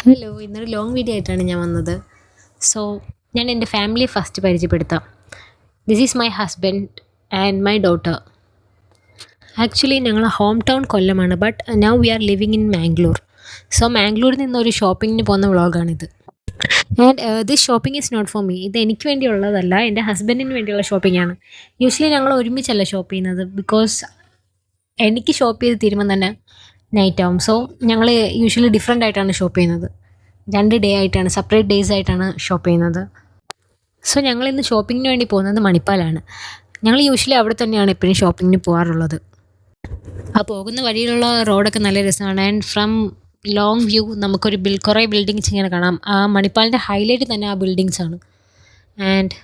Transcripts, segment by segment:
Hello, ഇന്നൊരു long video ആയിട്ടാണ് ഞാൻ വന്നത്. സോ ഞാൻ എൻ്റെ ഫാമിലിയെ ഫസ്റ്റ് പരിചയപ്പെടുത്താം. This is my husband and my daughter. Actually ഞങ്ങളെ ഹോം ടൗൺ കൊല്ലമാണ്, but now we are living in Mangalore. So മാംഗ്ലൂരിൽ നിന്ന് ഒരു ഷോപ്പിങ്ങിന് പോകുന്ന വ്ളോഗാണിത്. And this shopping is not for me. ഇത് എനിക്ക് വേണ്ടിയുള്ളതല്ല, എൻ്റെ ഹസ്ബൻഡിന് വേണ്ടിയുള്ള ഷോപ്പിംഗ് ആണ്. യൂഷ്വലി ഞങ്ങൾ ഒരുമിച്ചല്ല ഷോപ്പ് ചെയ്യുന്നത്, ബിക്കോസ് എനിക്ക് ഷോപ്പ് ചെയ്ത് തീരുമ്പോൾ തന്നെ നൈറ്റ് ആവും. സോ ഞങ്ങൾ യൂഷ്വലി ഡിഫറെൻ്റ് ആയിട്ടാണ് ഷോപ്പ് ചെയ്യുന്നത്. 2 ഡേ ആയിട്ടാണ്, സെപ്പറേറ്റ് ഡേയ്സ് ആയിട്ടാണ് ഷോപ്പ് ചെയ്യുന്നത്. സോ ഞങ്ങളിന്ന് ഷോപ്പിങ്ങിന് വേണ്ടി പോകുന്നത് മണിപ്പാലാണ്. ഞങ്ങൾ യൂഷ്വലി അവിടെ തന്നെയാണ് എപ്പോഴും ഷോപ്പിങ്ങിന് പോകാറുള്ളത്. ആ പോകുന്ന വഴിയിലുള്ള റോഡൊക്കെ നല്ല രസമാണ്. ആൻഡ് ഫ്രം ലോങ് വ്യൂ നമുക്കൊരു കുറേ ബിൽഡിങ്സ് ഇങ്ങനെ കാണാം. ആ മണിപ്പാലിൻ്റെ ഹൈലൈറ്റ് തന്നെ ആ ബിൽഡിങ്സ് ആണ്. ആൻഡ്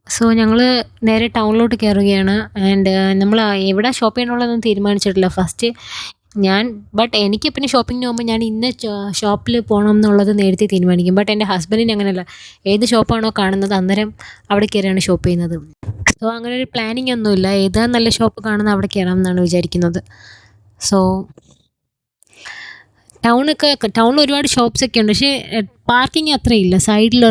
സോ ഞങ്ങൾ നേരെ ടൗണിലോട്ട് കയറുകയാണ്. ആൻഡ് നമ്മൾ എവിടെ ഷോപ്പ് ചെയ്യണമെന്നുള്ളതൊന്നും തീരുമാനിച്ചിട്ടില്ല ഫസ്റ്റ് ബട്ട് എനിക്ക് പിന്നെ ഷോപ്പിങ്ങിന് പോകുമ്പോൾ ഞാൻ ഇന്ന ഷോപ്പിൽ പോകണം എന്നുള്ളത് നേരത്തെ തീരുമാനിക്കും. ബട്ട് എൻ്റെ ഹസ്ബൻഡിന് അങ്ങനെയല്ല, ഏത് ഷോപ്പാണോ കാണുന്നത് അന്നേരം അവിടെ കയറിയാണ് ഷോപ്പ് ചെയ്യുന്നത്. സോ അങ്ങനെ ഒരു പ്ലാനിങ് ഒന്നുമില്ല, ഏതാ നല്ല ഷോപ്പ് കാണുന്നത് അവിടെ കയറാം എന്നാണ് വിചാരിക്കുന്നത്. സോ ടൗണിൽ ഒരുപാട് ഷോപ്സ് ഒക്കെ ഉണ്ട്, പക്ഷേ പാർക്കിംഗ് അത്രയില്ല.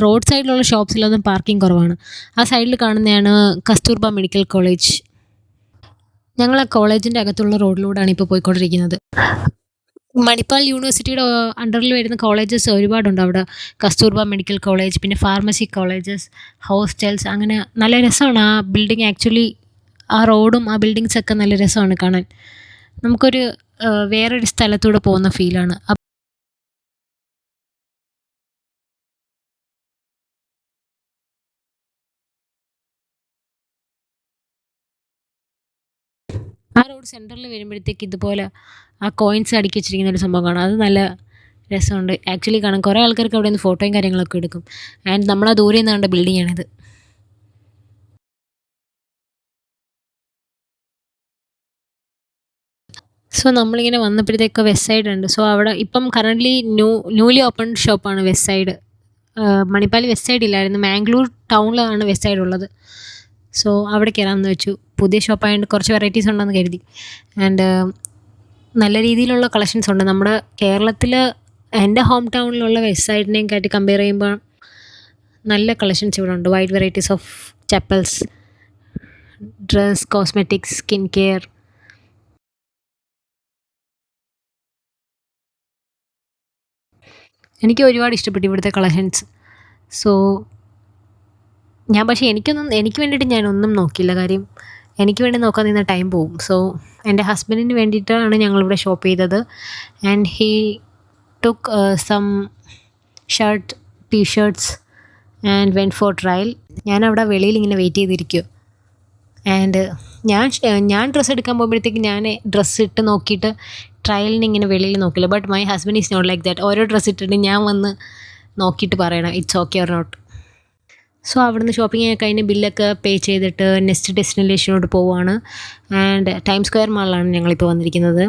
റോഡ് സൈഡിലുള്ള ഷോപ്സിലൊന്നും പാർക്കിംഗ് കുറവാണ്. ആ സൈഡിൽ കാണുന്നതാണ് കസ്തൂർബ മെഡിക്കൽ കോളേജ്. ഞങ്ങൾ ആ കോളേജിൻ്റെ അകത്തുള്ള റോഡിലൂടെയാണ് ഇപ്പോൾ പോയിക്കൊണ്ടിരിക്കുന്നത്. മണിപ്പാൽ യൂണിവേഴ്സിറ്റിയുടെ അണ്ടറിൽ വരുന്ന കോളേജസ് ഒരുപാടുണ്ട് അവിടെ. കസ്തൂർബ മെഡിക്കൽ കോളേജ്, പിന്നെ ഫാർമസി കോളേജസ്, ഹോസ്റ്റൽസ്, അങ്ങനെ നല്ല രസമാണ് ആ ബിൽഡിംഗ്. ആക്ച്വലി ആ റോഡും ആ ബിൽഡിങ്സൊക്കെ നല്ല രസമാണ് കാണാൻ. നമുക്കൊരു വേറൊരു സ്ഥലത്തൂടെ പോകുന്ന ഫീലാണ്. ആ റോഡ് സെൻറ്ററിൽ വരുമ്പോഴത്തേക്ക് ഇതുപോലെ ആ കോയിൻസ് അടുക്കി വെച്ചിരിക്കുന്ന ഒരു സംഭവം കാണാം. അത് നല്ല രസമുണ്ട് ആക്ച്വലി കാണാൻ. കുറേ ആൾക്കാർക്ക് അവിടെ നിന്ന് ഫോട്ടോയും കാര്യങ്ങളൊക്കെ എടുക്കും. ആൻഡ് നമ്മളാ ദൂരെ നിന്ന് കണ്ട ബിൽഡിങ്ങാണിത്. സോ നമ്മളിങ്ങനെ വന്നപ്പോഴത്തേക്ക് വെസ്റ്റ് സൈഡ് ഉണ്ട്. സോ അവിടെ ഇപ്പം കറൻ്റ്ലി ന്യൂലി ഓപ്പൺ ഷോപ്പാണ് west side. Manipal west side ഇല്ലായിരുന്നു, മാംഗ്ലൂർ ടൗണിലാണ് വെസ്റ്റ് സൈഡ് ഉള്ളത്. സോ അവിടെ കയറാമെന്ന് വെച്ചു. പുതിയ ഷോപ്പായതുകൊണ്ട് കുറച്ച് വെറൈറ്റീസ് ഉണ്ടെന്ന് കരുതി. ആൻഡ് നല്ല രീതിയിലുള്ള കളക്ഷൻസ് ഉണ്ട്. നമ്മുടെ കേരളത്തിൽ എൻ്റെ ഹോം ടൗണിലുള്ള വെസ്റ്റ് സൈഡിനെയും കാട്ടി കമ്പയർ ചെയ്യുമ്പോൾ നല്ല കളക്ഷൻസ് ഇവിടെ ഉണ്ട്. Wide varieties of chappals, dress, cosmetics, skin care. എനിക്ക് ഒരുപാട് ഇഷ്ടപ്പെട്ടു ഇവിടുത്തെ കളക്ഷൻസ്. സോ പക്ഷേ എനിക്ക് വേണ്ടിയിട്ട് ഞാനൊന്നും നോക്കിയില്ല. കാര്യം എനിക്ക് വേണ്ടി നോക്കാൻ നിന്ന ടൈം പോവും. സോ എൻ്റെ ഹസ്ബൻഡിന് വേണ്ടിയിട്ടാണ് ഞങ്ങളിവിടെ ഷോപ്പ് ചെയ്തത്. And he took some shirt, t-shirts and went for trial. ഞാനവിടെ വെളിയിൽ ഇങ്ങനെ വെയിറ്റ് ചെയ്തിരിക്കുക. ആൻഡ് ഞാൻ ഡ്രസ്സ് എടുക്കാൻ പോകുമ്പോഴത്തേക്ക് ഞാൻ ഡ്രസ്സ് ഇട്ട് നോക്കിയിട്ട് ട്രയലിന് ഇങ്ങനെ വെളിയിൽ നോക്കില്ല. But my husband is not like that. ഓരോ ഡ്രസ്സ് ഇട്ടിട്ട് ഞാൻ വന്ന് നോക്കിയിട്ട് പറയണം it's okay or not. So അവിടുന്ന് ഷോപ്പിംഗ് ഒക്കെ കഴിഞ്ഞ് ബില്ലൊക്കെ പേ ചെയ്തിട്ട് നെക്സ്റ്റ് ഡെസ്റ്റിനേഷനോട്ട് പോവുകയാണ്. ആൻഡ് ടൈം സ്ക്വയർ മാളിലാണ് ഞങ്ങളിപ്പോൾ വന്നിരിക്കുന്നത്.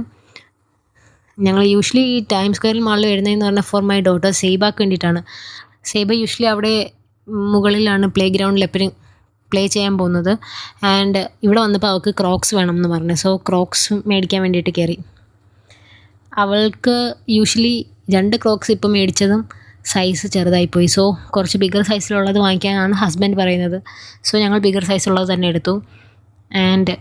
ഞങ്ങൾ യൂഷ്വലി ഈ ടൈം സ്ക്വയർ മാളിൽ വരുന്നതെന്ന് പറഞ്ഞാൽ ഫോർ മൈ ഡോട്ടർ സെയ്ബാക്ക് വേണ്ടിയിട്ടാണ്. സെയ്ബ യൂഷ്വലി അവിടെ മുകളിലാണ് പ്ലേ ഗ്രൗണ്ടിൽ എപ്പോഴും പ്ലേ ചെയ്യാൻ പോകുന്നത്. ആൻഡ് ഇവിടെ വന്നപ്പോൾ അവൾക്ക് ക്രോക്സ് വേണം എന്ന് പറഞ്ഞു. സോ ക്രോക്സ് മേടിക്കാൻ വേണ്ടിയിട്ട് കയറി. അവൾക്ക് യൂഷ്വലി 2 ക്രോക്സ് ഇപ്പം മേടിച്ചതും സൈസ് ചെറുതായിപ്പോയി. സോ കുറച്ച് ബിഗർ സൈസിലുള്ളത് വാങ്ങിക്കാനാണ് ഹസ്ബൻഡ് പറയുന്നത്. സോ ഞങ്ങൾ ബിഗർ സൈസുള്ളത് തന്നെ എടുത്തു. ആൻഡ്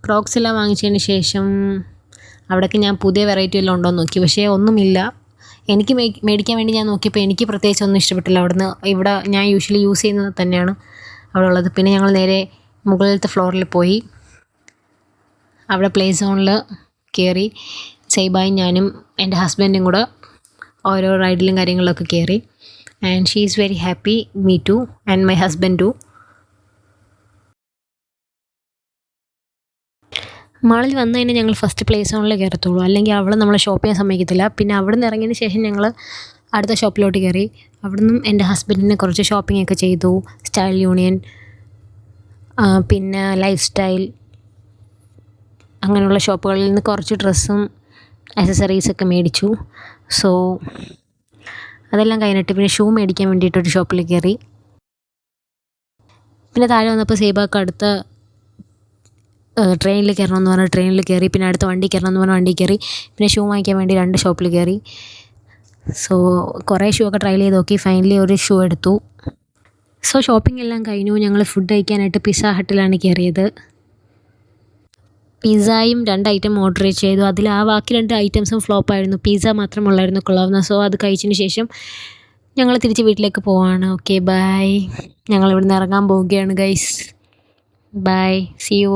ക്രോക്സ് എല്ലാം വാങ്ങിച്ചതിന് ശേഷം അവിടേക്ക് ഞാൻ പുതിയ വെറൈറ്റി എല്ലാം ഉണ്ടോ എന്ന് നോക്കി, പക്ഷേ ഒന്നുമില്ല. എനിക്ക് മേടിക്കാൻ വേണ്ടി ഞാൻ നോക്കിയപ്പോൾ എനിക്ക് പ്രത്യേകിച്ച് ഒന്നും ഇഷ്ടപ്പെട്ടില്ല. ഇവിടെ ഞാൻ യൂഷ്വലി യൂസ് ചെയ്യുന്നത് തന്നെയാണ് അവിടെ ഉള്ളത്. പിന്നെ ഞങ്ങൾ നേരെ മുകളിലത്തെ ഫ്ലോറിൽ പോയി. അവിടെ പ്ലേ സോണിൽ കയറി സെയ്ബായും ഞാനും എൻ്റെ ഹസ്ബൻഡും കൂടെ ഓരോ റൈഡിലും കാര്യങ്ങളിലൊക്കെ കയറി. And she is very happy, me too, and my husband too. മാളിൽ വന്നു കഴിഞ്ഞാൽ ഞങ്ങൾ ഫസ്റ്റ് പ്ലേ സോണിൽ കയറത്തുള്ളൂ, അല്ലെങ്കിൽ അവൾ നമ്മളെ ഷോപ്പ് ചെയ്യാൻ സമ്മതിക്കത്തില്ല. പിന്നെ അവിടെ നിന്ന് ഇറങ്ങിയതിന് ശേഷം ഞങ്ങൾ അടുത്ത ഷോപ്പിലോട്ട് കയറി. അവിടെ നിന്നും എൻ്റെ ഹസ്ബൻഡിന് കുറച്ച് ഷോപ്പിംഗ് ഒക്കെ ചെയ്തു. സ്റ്റൈൽ യൂണിയൻ, പിന്നെ ലൈഫ് സ്റ്റൈൽ, അങ്ങനെയുള്ള ഷോപ്പുകളിൽ നിന്ന് കുറച്ച് ഡ്രസ്സും ആക്സസറീസൊക്കെ മേടിച്ചു. സോ അതെല്ലാം കഴിഞ്ഞിട്ട് പിന്നെ ഷൂ മേടിക്കാൻ വേണ്ടിയിട്ടൊരു ഷോപ്പിൽ കയറി. പിന്നെ താഴെ വന്നപ്പോൾ സെയ്ബാക്ക് അടുത്ത ട്രെയിനിൽ കയറണമെന്ന് പറഞ്ഞാൽ ട്രെയിനിൽ കയറി, പിന്നെ അടുത്ത വണ്ടി കയറണമെന്ന് പറഞ്ഞാൽ വണ്ടി കയറി, പിന്നെ ഷൂ വാങ്ങിക്കാൻ വേണ്ടി 2 ഷോപ്പിൽ കയറി. സോ കുറേ ഷൂ ഒക്കെ ട്രയൽ ചെയ്ത് നോക്കി. ഫൈനലി ഒരു ഷൂ എടുത്തു. സോ ഷോപ്പിംഗ് എല്ലാം കഴിഞ്ഞു. ഞങ്ങൾ ഫുഡ് കഴിക്കാനായിട്ട് പിസ്സ ഹട്ടിലാണ് കയറിയത്. പിസ്സയും 2 ഐറ്റം ഓർഡർ ചെയ്തു. അതിൽ ആ ബാക്കി 2 ഐറ്റംസും ഫ്ലോപ്പായിരുന്നു. പിസ്സ മാത്രമുള്ളായിരുന്നു കൊള്ളാവുന്ന. സോ അത് കഴിച്ചതിന് ശേഷം ഞങ്ങൾ തിരിച്ച് വീട്ടിലേക്ക് പോവാണ്. Okay bye. ഞങ്ങളിവിടുന്ന് ഇറങ്ങാൻ പോവുകയാണ് ഗൈസ്. By, see you.